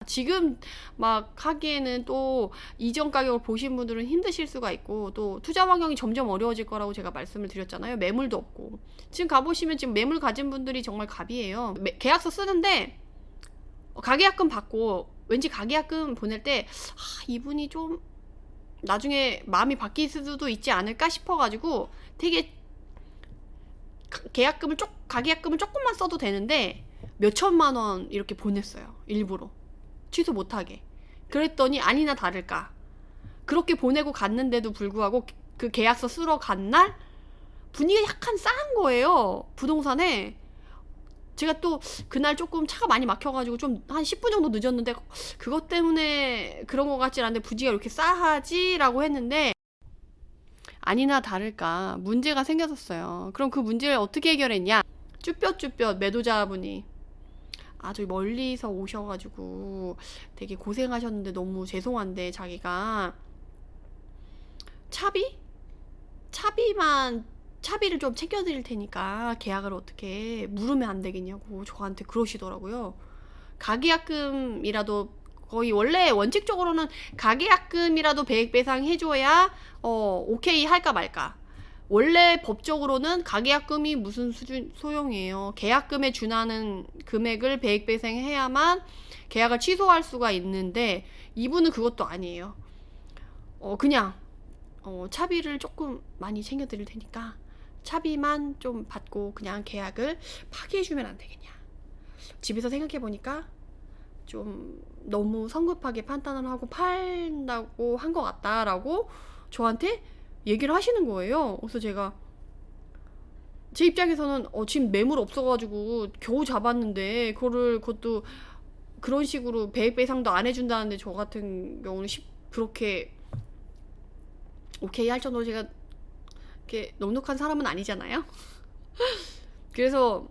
지금 막 하기에는 또 이전 가격을 보신 분들은 힘드실 수가 있고, 또 투자 환경이 점점 어려워질 거라고 제가 말씀을 드렸잖아요. 매물도 없고. 지금 가보시면 지금 매물 가진 분들이 정말 갑이에요. 계약서 쓰는데 가계약금 받고 왠지 가계약금 보낼 때 이분이 좀 나중에 마음이 바뀔 수도 있지 않을까 싶어가지고 되게 가계약금을 조금만 써도 되는데 몇 천만 원 이렇게 보냈어요. 일부러 취소 못하게. 그랬더니 아니나 다를까 그렇게 보내고 갔는데도 불구하고 그 계약서 쓰러 간 날 분위기가 약간 싸한 거예요. 부동산에. 제가 또 그날 조금 차가 많이 막혀가지고 좀 한 10분 정도 늦었는데, 그것 때문에 그런 것 같지 않은데 분위기가 이렇게 싸하지? 라고 했는데 아니나 다를까 문제가 생겼었어요. 그럼 그 문제를 어떻게 해결했냐? 쭈뼛쭈뼛 매도자분이 아주 멀리서 오셔가지고 되게 고생하셨는데 너무 죄송한데 자기가 차비를 좀 챙겨드릴 테니까 계약을 어떻게 물으면 안 되겠냐고 저한테 그러시더라고요. 가계약금이라도 거의 원래 원칙적으로는 가계약금이라도 배액 배상 해줘야 오케이 할까 말까. 원래 법적으로는 가계약금이 무슨 수준 소용이에요. 계약금에 준하는 금액을 배액 배상해야만 계약을 취소할 수가 있는데 이분은 그것도 아니에요. 그냥 차비를 조금 많이 챙겨드릴 테니까 차비만 좀 받고 그냥 계약을 파기해주면 안 되겠냐. 집에서 생각해보니까 좀 너무 성급하게 판단을 하고 팔다고 한 것 같다라고 저한테 얘기를 하시는 거예요. 그래서 제가 제 입장에서는 지금 매물 없어가지고 겨우 잡았는데 그것도 그런 식으로 배액 배상도 안 해준다는데 저 같은 경우는 그렇게 오케이 할 정도로 제가 이렇게 넉넉한 사람은 아니잖아요. 그래서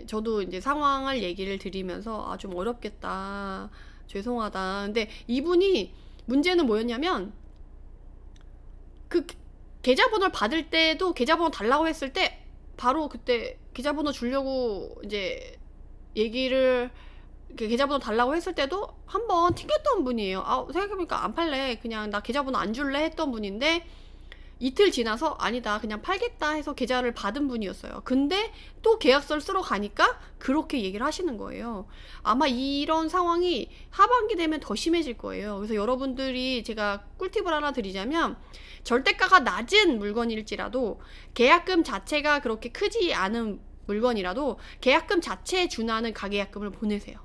저도 이제 상황을 얘기를 드리면서 좀 어렵겠다, 죄송하다. 근데 이분이 문제는 뭐였냐면 그 계좌번호를 받을 때도 계좌번호 달라고 했을 때 바로 그때 계좌번호 주려고 이제 얘기를 계좌번호 달라고 했을 때도 한번 튕겼던 분이에요. 생각해보니까 안 팔래, 그냥 나 계좌번호 안 줄래 했던 분인데 이틀 지나서 아니다 그냥 팔겠다 해서 계좌를 받은 분이었어요. 근데 또 계약서를 쓰러 가니까 그렇게 얘기를 하시는 거예요. 아마 이런 상황이 하반기 되면 더 심해질 거예요. 그래서 여러분들이 제가 꿀팁을 하나 드리자면, 절대가가 낮은 물건일지라도 계약금 자체가 그렇게 크지 않은 물건이라도 계약금 자체에 준하는 가계약금을 보내세요.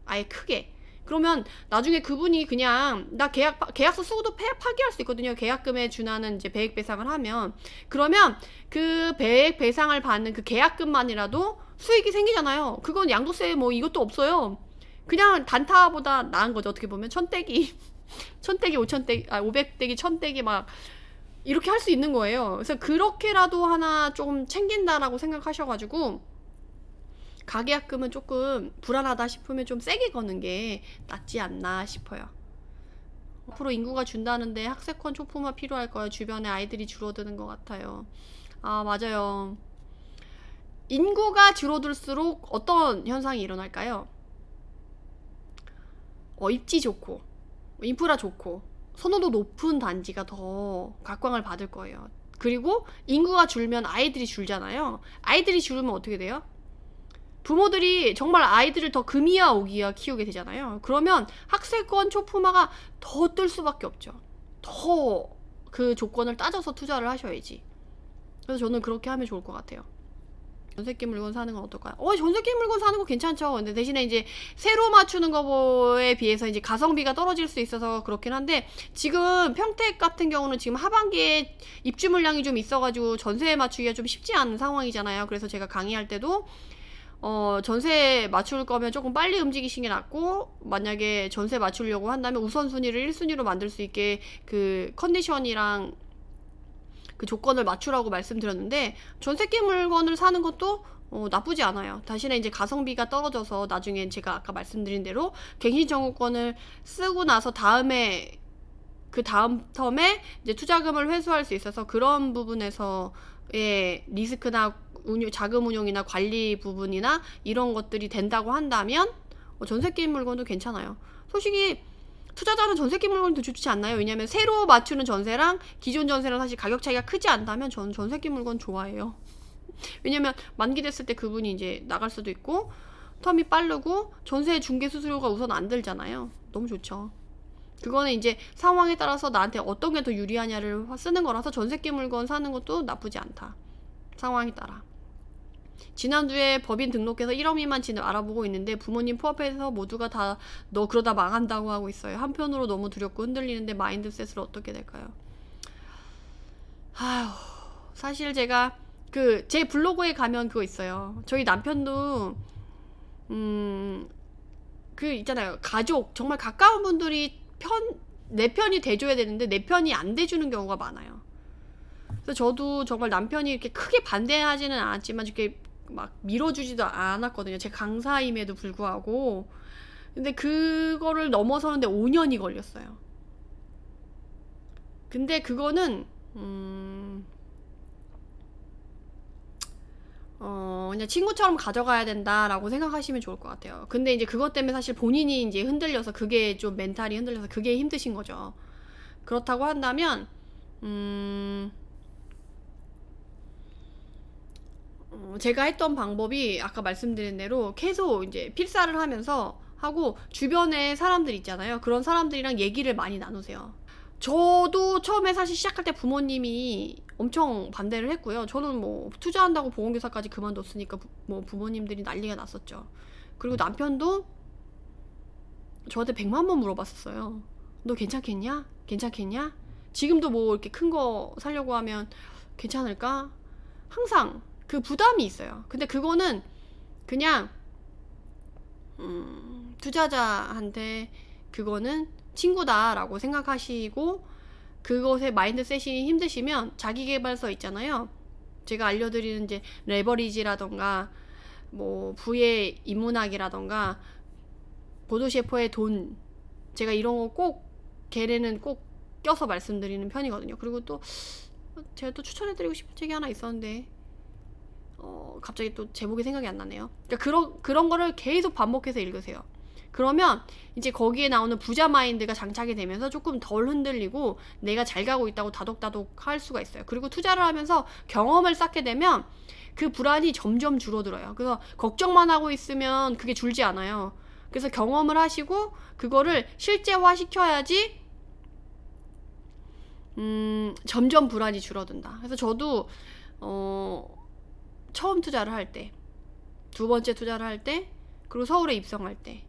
아예 크게. 그러면 나중에 그분이 그냥 나 계약서 쓰고도 파기할 수 있거든요. 계약금에 준하는 이제 배액 배상을 하면. 그러면 그 배액 배상을 받는 그 계약금만이라도 수익이 생기잖아요. 그건 양도세 뭐 이것도 없어요. 그냥 단타보다 나은 거죠. 어떻게 보면 천떼기 500떼기 1000떼기 막 이렇게 할 수 있는 거예요. 그래서 그렇게라도 하나 좀 챙긴다라고 생각하셔가지고 가계약금은 조금 불안하다 싶으면 좀 세게 거는 게 낫지 않나 싶어요. 앞으로 인구가 준다는데 학세권 초품화 필요할 거예요. 주변에 아이들이 줄어드는 것 같아요. 맞아요. 인구가 줄어들수록 어떤 현상이 일어날까요? 입지 좋고 인프라 좋고 선호도 높은 단지가 더 각광을 받을 거예요. 그리고 인구가 줄면 아이들이 줄잖아요. 아이들이 줄으면 어떻게 돼요? 부모들이 정말 아이들을 더 금이야 오기야 키우게 되잖아요. 그러면 학세권 초품화가 더 뜰 수밖에 없죠. 더 그 조건을 따져서 투자를 하셔야지. 그래서 저는 그렇게 하면 좋을 것 같아요. 전세기 물건 사는 건 어떨까요? 전세기 물건 사는 거 괜찮죠. 근데 대신에 이제 새로 맞추는 거에 비해서 이제 가성비가 떨어질 수 있어서 그렇긴 한데, 지금 평택 같은 경우는 지금 하반기에 입주 물량이 좀 있어가지고 전세 맞추기가 좀 쉽지 않은 상황이잖아요. 그래서 제가 강의할 때도 전세 맞출 거면 조금 빨리 움직이시는 게 낫고, 만약에 전세 맞추려고 한다면 우선순위를 1순위로 만들 수 있게 그 컨디션이랑 그 조건을 맞추라고 말씀드렸는데, 전세기 물건을 사는 것도 나쁘지 않아요. 대신에 이제 가성비가 떨어져서 나중에 제가 아까 말씀드린 대로 갱신 청구권을 쓰고 나서 그 다음 텀에 이제 투자금을 회수할 수 있어서 그런 부분에서의 리스크나 자금 운용이나 관리 부분이나 이런 것들이 된다고 한다면 전세 게임 물건도 괜찮아요. 솔직히 투자자는 전세기 물건이 더 좋지 않나요? 왜냐면 새로 맞추는 전세랑 기존 전세랑 사실 가격 차이가 크지 않다면 저는 전세기 물건 좋아해요. 왜냐면 만기 됐을 때 그분이 이제 나갈 수도 있고 텀이 빠르고 전세 중개 수수료가 우선 안 들잖아요. 너무 좋죠. 그거는 이제 상황에 따라서 나한테 어떤 게 더 유리하냐를 쓰는 거라서 전세기 물건 사는 것도 나쁘지 않다. 상황에 따라. 지난주에 법인 등록해서 1억 미만 진을 알아보고 있는데 부모님 포함해서 모두가 다 너 그러다 망한다고 하고 있어요. 한편으로 너무 두렵고 흔들리는데 마인드셋을 어떻게 될까요? 아휴, 사실 제가 제 블로그에 가면 그거 있어요. 저희 남편도 있잖아요. 가족 정말 가까운 분들이 내 편이 돼줘야 되는데 내 편이 안 돼주는 경우가 많아요. 그래서 저도 정말 남편이 이렇게 크게 반대하지는 않았지만 이렇게 막 밀어주지도 않았거든요. 제 강사임에도 불구하고. 근데 그거를 넘어서는데 5년이 걸렸어요. 근데 그거는 그냥 친구처럼 가져가야 된다라고 생각하시면 좋을 것 같아요. 근데 이제 그것 때문에 사실 본인이 이제 흔들려서 그게 좀 멘탈이 흔들려서 그게 힘드신 거죠. 그렇다고 한다면 제가 했던 방법이 아까 말씀드린 대로 계속 이제 필사를 하면서 하고 주변에 사람들 있잖아요. 그런 사람들이랑 얘기를 많이 나누세요. 저도 처음에 사실 시작할 때 부모님이 엄청 반대를 했고요. 저는 뭐 투자한다고 보험회사까지 그만뒀으니까 뭐 부모님들이 난리가 났었죠. 그리고 남편도 저한테 100만 번 물어봤었어요. 너 괜찮겠냐? 괜찮겠냐? 지금도 뭐 이렇게 큰 거 사려고 하면 괜찮을까? 항상 그 부담이 있어요. 근데 그거는 그냥 투자자한테 그거는 친구다라고 생각하시고 그것에 마인드셋이 힘드시면 자기계발서 있잖아요. 제가 알려드리는 이제 레버리지라던가 뭐 부의 인문학이라던가 보도 셰퍼의 돈, 제가 이런 거 꼭 걔네는 꼭 껴서 말씀드리는 편이거든요. 그리고 또 제가 또 추천해드리고 싶은 책이 하나 있었는데 갑자기 또 제목이 생각이 안 나네요. 그러니까 그런 거를 계속 반복해서 읽으세요. 그러면 이제 거기에 나오는 부자 마인드가 장착이 되면서 조금 덜 흔들리고 내가 잘 가고 있다고 다독다독 할 수가 있어요. 그리고 투자를 하면서 경험을 쌓게 되면 그 불안이 점점 줄어들어요. 그래서 걱정만 하고 있으면 그게 줄지 않아요. 그래서 경험을 하시고 그거를 실제화 시켜야지 점점 불안이 줄어든다. 그래서 저도 처음 투자를 할 때, 두 번째 투자를 할 때, 그리고 서울에 입성할 때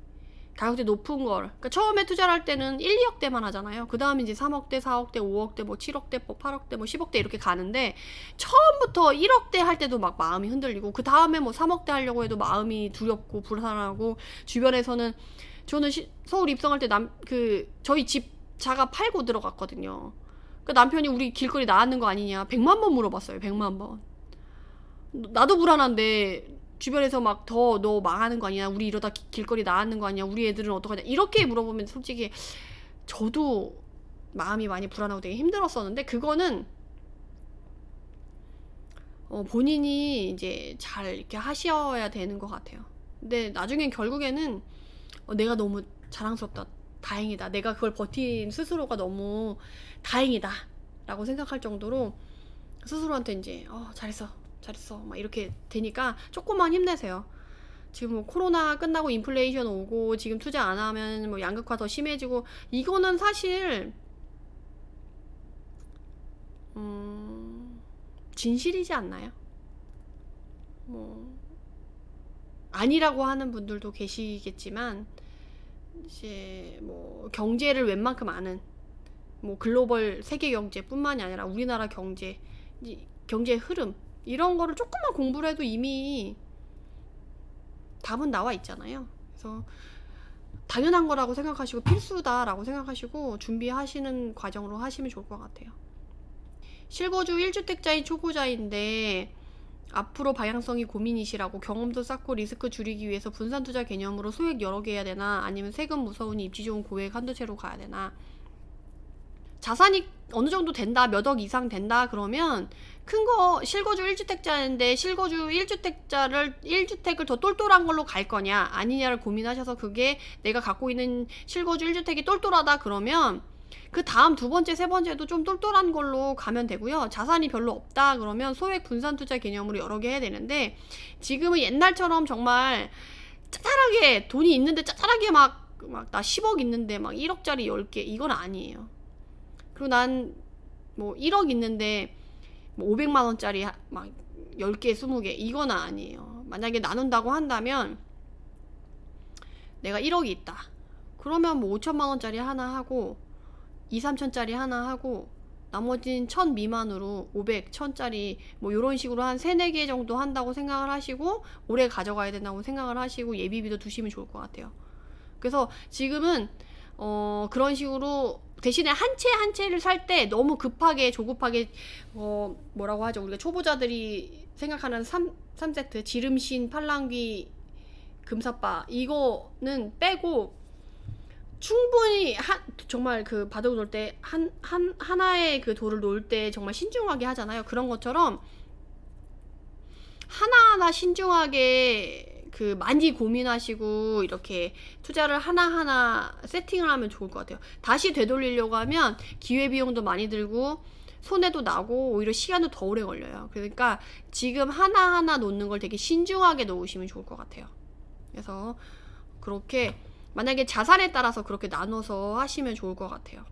가격대 높은 걸, 그러니까 처음에 투자를 할 때는 1, 2억대만 하잖아요. 그 다음에 이제 3억대, 4억대, 5억대, 뭐 7억대, 뭐 8억대, 뭐 10억대 이렇게 가는데 처음부터 1억대 할 때도 막 마음이 흔들리고 그 다음에 뭐 3억대 하려고 해도 마음이 두렵고 불안하고 주변에서는 저는 서울 입성할 때 저희 집 자가 팔고 들어갔거든요. 그 남편이 우리 길거리 나왔는 거 아니냐 100만 번 물어봤어요. 100만 번. 나도 불안한데 주변에서 막 더 너 망하는 거 아니야? 우리 이러다 길거리 나왔는 거 아니야? 우리 애들은 어떡하냐? 이렇게 물어보면 솔직히 저도 마음이 많이 불안하고 되게 힘들었었는데 그거는 본인이 이제 잘 이렇게 하셔야 되는 것 같아요. 근데 나중엔 결국에는 내가 너무 자랑스럽다. 다행이다. 내가 그걸 버틴 스스로가 너무 다행이다. 라고 생각할 정도로 스스로한테 이제 잘했어 막 이렇게 되니까 조금만 힘내세요. 지금 뭐 코로나 끝나고 인플레이션 오고 지금 투자 안 하면 뭐 양극화 더 심해지고 이거는 사실 진실이지 않나요? 뭐 아니라고 하는 분들도 계시겠지만 이제 뭐 경제를 웬만큼 아는 뭐 글로벌 세계 경제뿐만이 아니라 우리나라 경제의 흐름 이런 거를 조금만 공부를 해도 이미 답은 나와 있잖아요. 그래서 당연한 거라고 생각하시고 필수다라고 생각하시고 준비하시는 과정으로 하시면 좋을 것 같아요. 실거주 1주택자인 초보자인데 앞으로 방향성이 고민이시라고 경험도 쌓고 리스크 줄이기 위해서 분산 투자 개념으로 소액 여러 개 해야 되나 아니면 세금 무서우니 입지 좋은 고액 한두 채로 가야 되나 자산이 어느 정도 된다, 몇 억 이상 된다 그러면 큰 거 실거주 1주택자인데 실거주 1주택을 더 똘똘한 걸로 갈 거냐 아니냐를 고민하셔서 그게 내가 갖고 있는 실거주 1주택이 똘똘하다 그러면 그 다음 두 번째, 세 번째도 좀 똘똘한 걸로 가면 되고요. 자산이 별로 없다 그러면 소액 분산 투자 개념으로 여러 개 해야 되는데 지금은 옛날처럼 정말 짜잘하게 돈이 있는데 짜잘하게 막 나 10억 있는데 막 1억짜리 10개 이건 아니에요. 그리고 난 뭐 1억 있는데 뭐 500만 원짜리 막 10개, 20개 이건 아니에요. 만약에 나눈다고 한다면 내가 1억이 있다. 그러면 뭐 5천만 원짜리 하나 하고 2, 3천짜리 하나 하고 나머지는 1000 미만으로 500, 1000짜리 뭐 이런 식으로 한 3, 4개 정도 한다고 생각을 하시고 오래 가져가야 된다고 생각을 하시고 예비비도 두시면 좋을 것 같아요. 그래서 지금은 그런 식으로 대신에 한 채 한 채를 살 때 너무 급하게 조급하게 뭐라고 하죠? 우리가 초보자들이 생각하는 3세트 지름신, 팔랑귀, 금사빠 이거는 빼고 충분히 정말 그 바둑을 놓을 때 하나의 그 돌을 놓을 때 정말 신중하게 하잖아요. 그런 것처럼 하나하나 신중하게 그 많이 고민하시고 이렇게 투자를 하나하나 세팅을 하면 좋을 것 같아요. 다시 되돌리려고 하면 기회비용도 많이 들고 손해도 나고 오히려 시간도 더 오래 걸려요. 그러니까 지금 하나하나 놓는 걸 되게 신중하게 놓으시면 좋을 것 같아요. 그래서 그렇게 만약에 자산에 따라서 그렇게 나눠서 하시면 좋을 것 같아요.